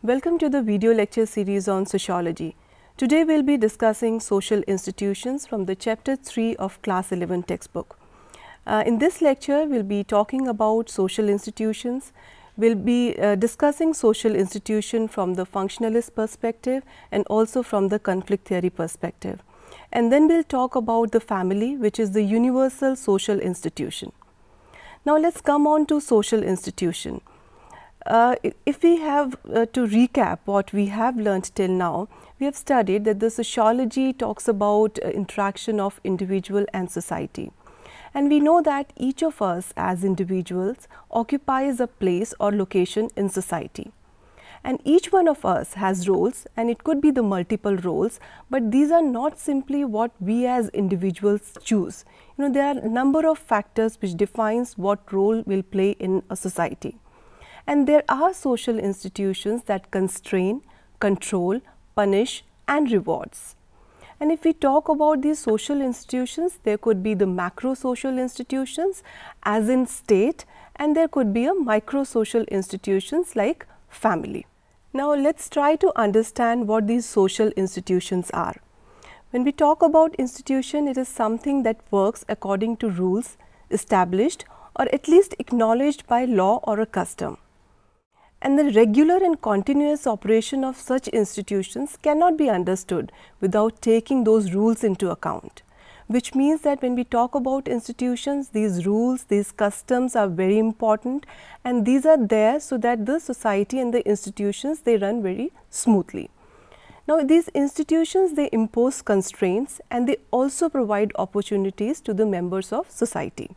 Welcome to the video lecture series on sociology. Today we will be discussing social institutions from the chapter 3 of class 11 textbook. In this lecture we will be talking about social institutions. We will be discussing social institution from the functionalist perspective and also from the conflict theory perspective. And then we will talk about the family, which is the universal social institution. Now let us come on to social institution. If we have to recap what we have learnt till now, we have studied that the sociology talks about interaction of individual and society. And we know that each of us as individuals occupies a place or location in society. And each one of us has roles, and it could be the multiple roles, but these are not simply what we as individuals choose. There are a number of factors which defines what role we'll play in a society. And there are social institutions that constrain, control, punish and rewards. And if we talk about these social institutions, there could be the macro social institutions as in state, and there could be a micro social institutions like family. Now let's try to understand what these social institutions are. When we talk about institution, it is something that works according to rules established or at least acknowledged by law or a custom. And the regular and continuous operation of such institutions cannot be understood without taking those rules into account, which means that when we talk about institutions, these rules, these customs are very important, and these are there so that the society and the institutions, they run very smoothly. Now these institutions, they impose constraints and they also provide opportunities to the members of society.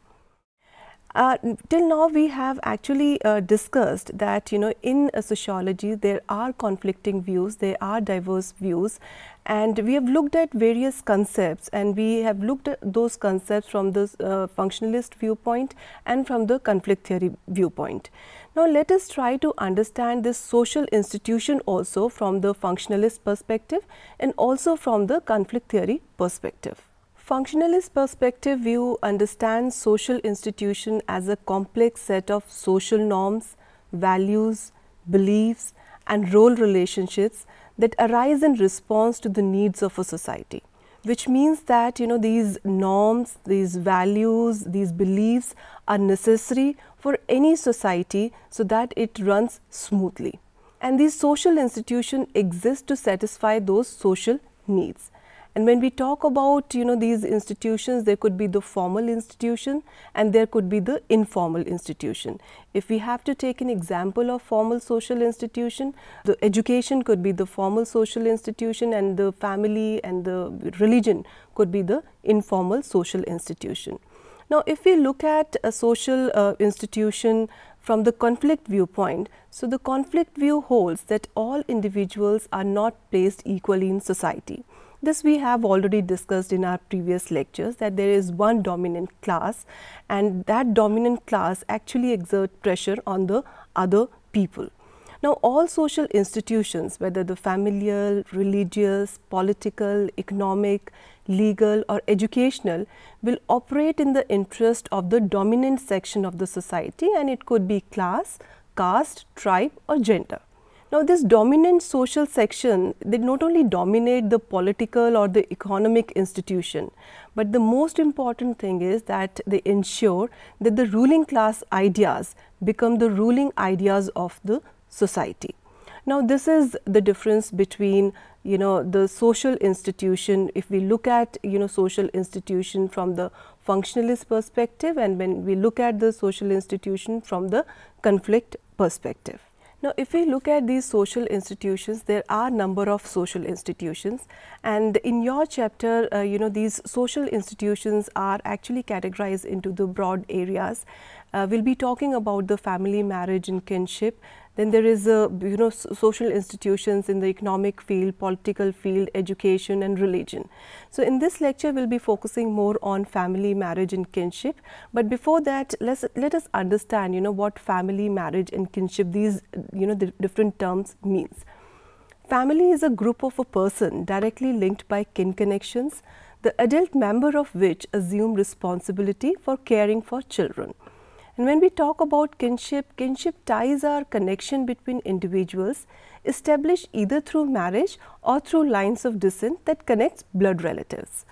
Till now we have actually discussed that in sociology there are conflicting views, there are diverse views, and we have looked at various concepts, and we have looked at those concepts from the functionalist viewpoint and from the conflict theory viewpoint. Now let us try to understand this social institution also from the functionalist perspective and also from the conflict theory perspective. Functionalist perspective view understands social institution as a complex set of social norms, values, beliefs and role relationships that arise in response to the needs of a society, which means that these norms, these values, these beliefs are necessary for any society so that it runs smoothly. And these social institutions exist to satisfy those social needs. And when we talk about these institutions, there could be the formal institution and there could be the informal institution. If we have to take an example of formal social institution, the education could be the formal social institution, and the family and the religion could be the informal social institution. Now if we look at a social institution from the conflict viewpoint, so the conflict view holds that all individuals are not placed equally in society. This we have already discussed in our previous lectures, that there is one dominant class and that dominant class actually exerts pressure on the other people. Now all social institutions, whether the familial, religious, political, economic, legal or educational, will operate in the interest of the dominant section of the society, and it could be class, caste, tribe or gender. Now this dominant social section, they not only dominate the political or the economic institution, but the most important thing is that they ensure that the ruling class ideas become the ruling ideas of the society. Now this is the difference between the social institution. If we look at social institution from the functionalist perspective, and when we look at the social institution from the conflict perspective. Now if we look at these social institutions, there are number of social institutions, and in your chapter these social institutions are actually categorized into the broad areas. We'll be talking about the family, marriage and kinship. Then there is social institutions in the economic field, political field, education and religion. So in this lecture we'll be focusing more on family, marriage and kinship. But before that, let us understand what family, marriage and kinship, these the different terms means. Family is a group of a person directly linked by kin connections, the adult member of which assume responsibility for caring for children. And when we talk about kinship, kinship ties are connection between individuals established either through marriage or through lines of descent that connects blood relatives.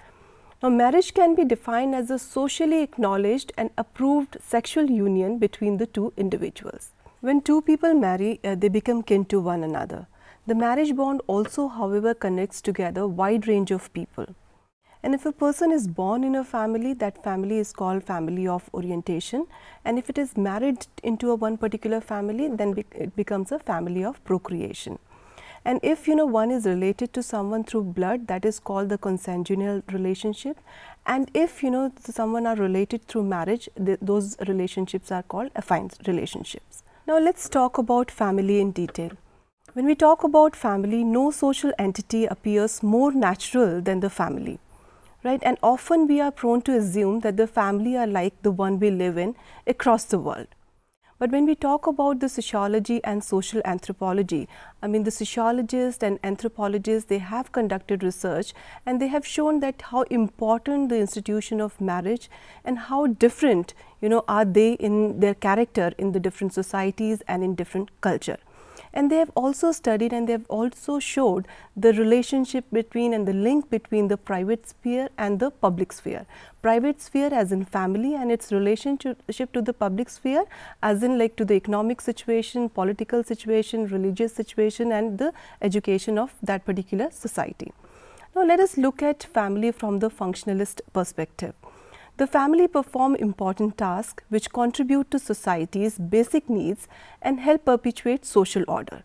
Now, marriage can be defined as a socially acknowledged and approved sexual union between the two individuals. When two people marry, they become kin to one another. The marriage bond also, however, connects together a wide range of people. And if a person is born in a family, that family is called family of orientation. And if it is married into a one particular family, then it becomes a family of procreation. And if one is related to someone through blood, that is called the consanguineal relationship. And if someone are related through marriage, those relationships are called affine relationships. Now let's talk about family in detail. When we talk about family, no social entity appears more natural than the family, right? And often we are prone to assume that the family are like the one we live in across the world. But when we talk about the sociology and social anthropology, I mean the sociologists and anthropologists, they have conducted research and they have shown that how important the institution of marriage and how different are they in their character in the different societies and in different culture. And they have also studied and they have also showed the relationship between and the link between the private sphere and the public sphere. Private sphere as in family and its relationship to the public sphere as in like to the economic situation, political situation, religious situation and the education of that particular society. Now let us look at family from the functionalist perspective. The family perform important tasks which contribute to society's basic needs and help perpetuate social order.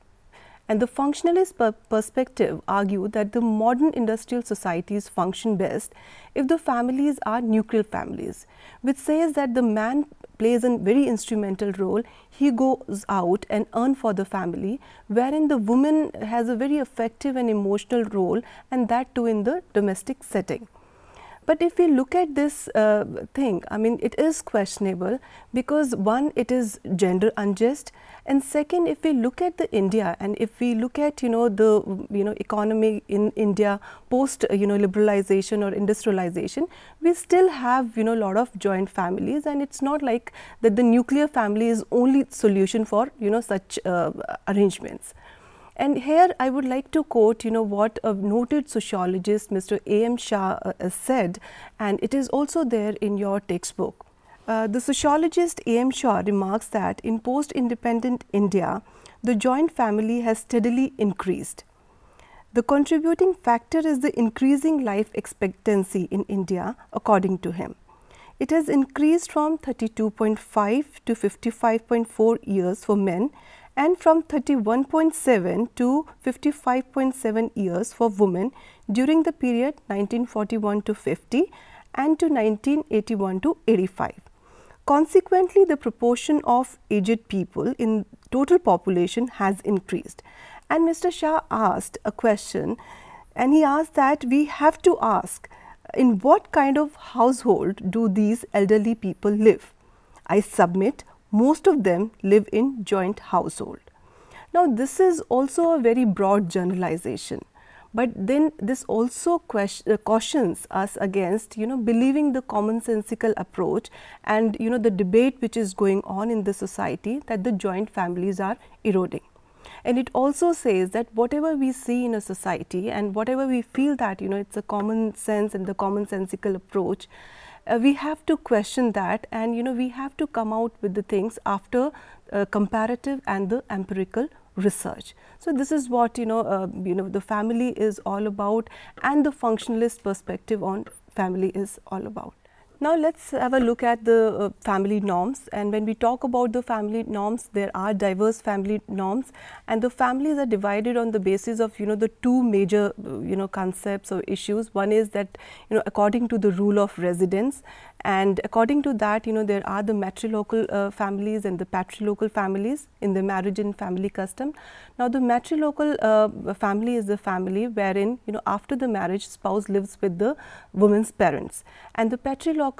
And the functionalist perspective argue that the modern industrial societies function best if the families are nuclear families, which says that the man plays a very instrumental role. He goes out and earn for the family, wherein the woman has a very effective and emotional role, and that too in the domestic setting. But if we look at this thing, I mean it is questionable because one, it is gender unjust, and second, if we look at the India and if we look at the economy in India post liberalization or industrialization, we still have a lot of joint families, and it's not like that the nuclear family is only solution for such arrangements. And here I would like to quote what a noted sociologist Mr. A.M. Shah said, and it is also there in your textbook. The sociologist A.M. Shah remarks that in post-independent India, the joint family has steadily increased. The contributing factor is the increasing life expectancy in India, according to him. It has increased from 32.5 to 55.4 years for men and from 31.7 to 55.7 years for women during the period 1941 to 50 and to 1981 to 85. Consequently, the proportion of aged people in total population has increased. And Mr. Shah asked a question, and he asked that we have to ask, in what kind of household do these elderly people live? I submit most of them live in joint household. Now, this is also a very broad generalization, but then this also cautions us against believing the commonsensical approach and the debate which is going on in the society that the joint families are eroding. And it also says that whatever we see in a society and whatever we feel that it's a common sense and the commonsensical approach, we have to question that, and we have to come out with the things after comparative and the empirical research. So this is what the family is all about, and the functionalist perspective on family is all about. Now let's have a look at the family norms, and when we talk about the family norms, there are diverse family norms, and the families are divided on the basis of the two major concepts or issues. One is that according to the rule of residence, and according to that there are the matrilocal families and the patrilocal families in the marriage and family custom. Now the matrilocal family is the family wherein after the marriage spouse lives with the woman's parents, and the patrilocal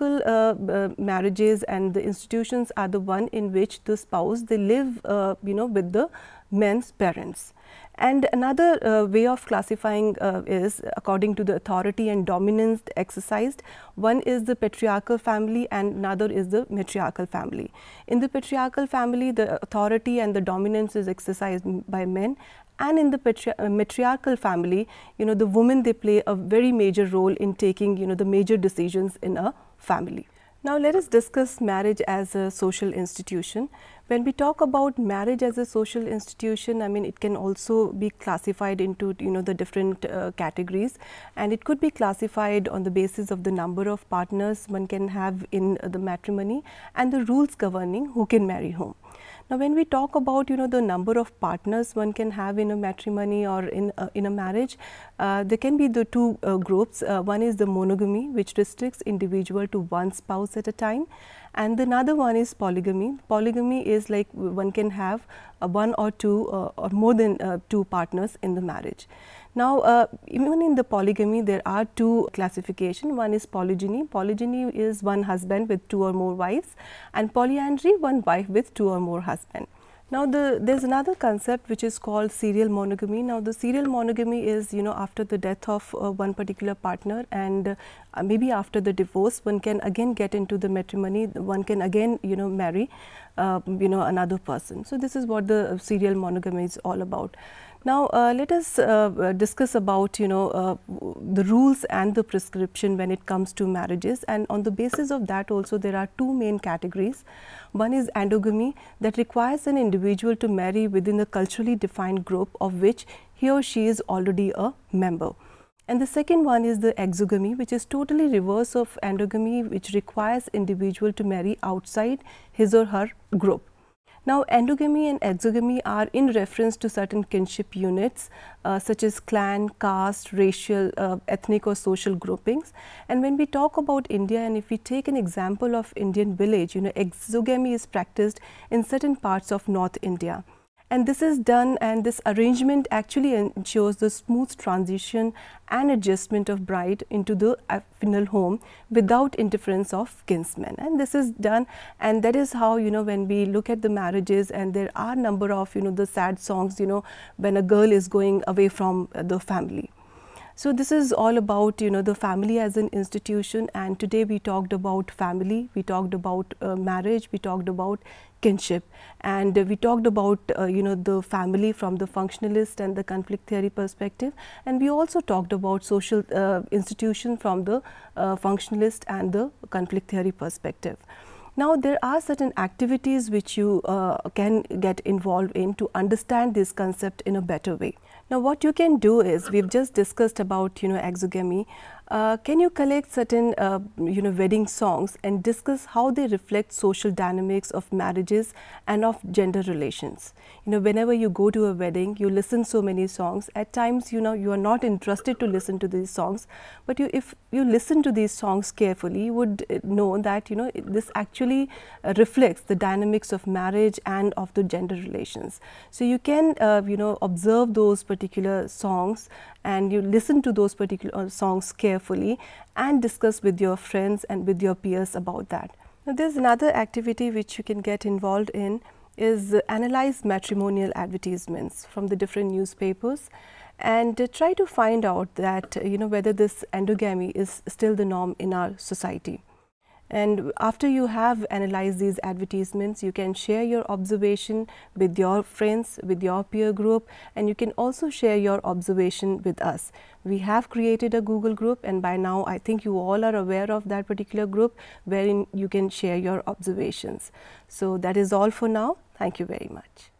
marriages and the institutions are the one in which the spouse they live with the men's parents. And another way of classifying is according to the authority and dominance exercised. One is the patriarchal family and another is the matriarchal family. In the patriarchal family, the authority and the dominance is exercised by men, and in the matriarchal family, the women, they play a very major role in taking, the major decisions in a family. Now, let us discuss marriage as a social institution. When we talk about marriage as a social institution, I mean, it can also be classified into the different categories, and it could be classified on the basis of the number of partners one can have in the matrimony and the rules governing who can marry whom. Now, when we talk about the number of partners one can have in a matrimony or in a marriage, there can be the two groups. One is the monogamy, which restricts individual to one spouse at a time, and another one is polygamy. Polygamy is like one can have one or two or more than two partners in the marriage. Now, even in the polygamy, there are two classifications. One is polygyny. Polygyny is one husband with two or more wives, and polyandry, one wife with two or more husbands. Now, there's another concept which is called serial monogamy. Now, the serial monogamy is after the death of one particular partner, and maybe after the divorce, one can again get into the matrimony. One can again marry another person. So, this is what the serial monogamy is all about. Now, let us discuss about the rules and the prescription when it comes to marriages, and on the basis of that also there are two main categories. One is endogamy, that requires an individual to marry within a culturally defined group of which he or she is already a member. And the second one is the exogamy, which is totally reverse of endogamy, which requires individual to marry outside his or her group. Now, endogamy and exogamy are in reference to certain kinship units such as clan, caste, racial, ethnic or social groupings. And when we talk about India, and if we take an example of Indian village, exogamy is practiced in certain parts of North India. And this is done, and this arrangement actually ensures the smooth transition and adjustment of bride into the final home without interference of kinsmen. And this is done, and that is how when we look at the marriages, and there are number of the sad songs when a girl is going away from the family. So, this is all about the family as an institution, and today we talked about family, we talked about marriage, we talked about kinship, and we talked about the family from the functionalist and the conflict theory perspective, and we also talked about social institution from the functionalist and the conflict theory perspective. Now, there are certain activities which you can get involved in to understand this concept in a better way. Now, what you can do is, we've just discussed about exogamy. Can you collect certain wedding songs and discuss how they reflect social dynamics of marriages and of gender relations? Whenever you go to a wedding, you listen so many songs. At times, you are not interested to listen to these songs, but if you listen to these songs carefully, you would know that this actually reflects the dynamics of marriage and of the gender relations. So, you can observe those particular songs, and you listen to those particular songs carefully and discuss with your friends and with your peers about that. Now, there is another activity which you can get involved in is analyze matrimonial advertisements from the different newspapers, and try to find out that whether this endogamy is still the norm in our society. And after you have analyzed these advertisements, you can share your observation with your friends, with your peer group, and you can also share your observation with us. We have created a Google group, and by now I think you all are aware of that particular group wherein you can share your observations. So, that is all for now. Thank you very much.